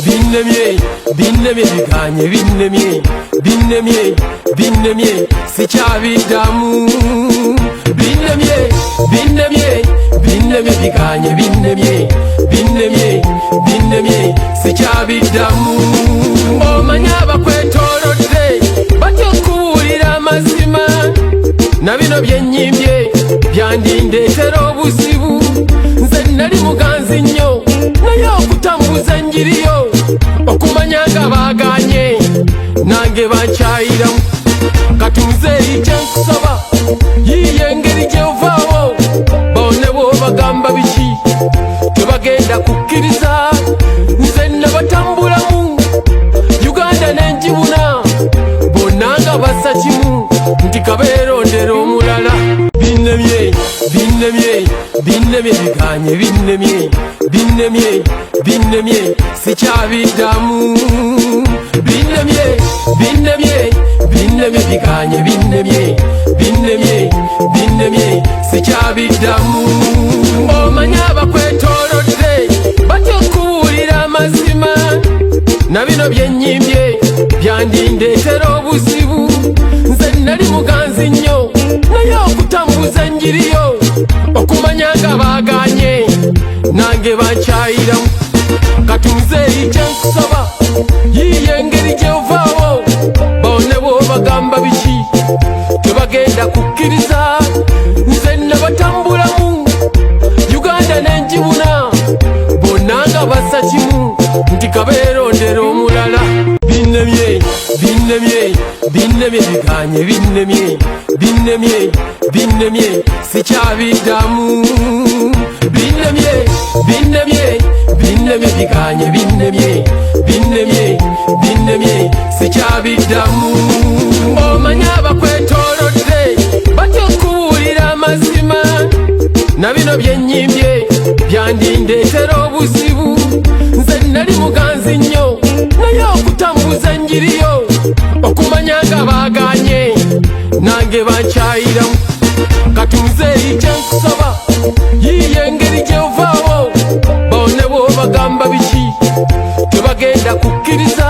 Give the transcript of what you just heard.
binnemye binnemye biganye binnemye binnemye binnemye sikyabiddamu binnemye binnemye binnemye biganye binnemye binnemye binnemye sikyabiddamu omanya abakwetoolodde batya okubuulira amazima na bino byenyimbye byandindeetera obuzibu nze nali muganzi nnyo naye okutambuza njiriyo okumanya nga baaganye nange bankyayiramu katunze eri kyenkusaba yiiyo engeri gyovaawo bone bwobagamba biki tebagenda kukkiriza nze nabatambulamu Uganda nenjibuna bonna nga bassa kimu nti kabeerondera omulala binnemye binnemye binnemye biganye binnemye binnemye binnemye sikyabiddamu binnemye binnemye binnemye biganye binnemye binnemye binnemye sikyabiddamu omanya abakwetoolodde batya okubuulira amazima na bino byenyimbye byandindeetera obuzibu nze nali muganzi nnyo naye okutambuza njiriyo okumanya nga baaganye nange bankyayiramu katunze eri kyenkusaba yiiyo engeri gyovaawo bone bwobagamba biki tebagenda kukkiriza nze nabatambulamu Uganda nenjibuna bonna nga bassa kimu nti kabeerondera omulala binnemye binnemye binnemye biganye binnemye binnemye binnemye sikyabiddamu binnemye binnemye binnemye biganye binnemye binnemye binnemye sikyabiddamu omanya abakwetoolodde batya okubuulira amazima na bino byenyimbye byandindeetera obuzibu nze nali muganzi nnyo naye okutambuza njiriyo okumanya nga baaganye nange bankyayiramu katunze eri kyenkusaba yiiyo engeri gyovaawo bone bwobagamba biki tebagenda kukkiriza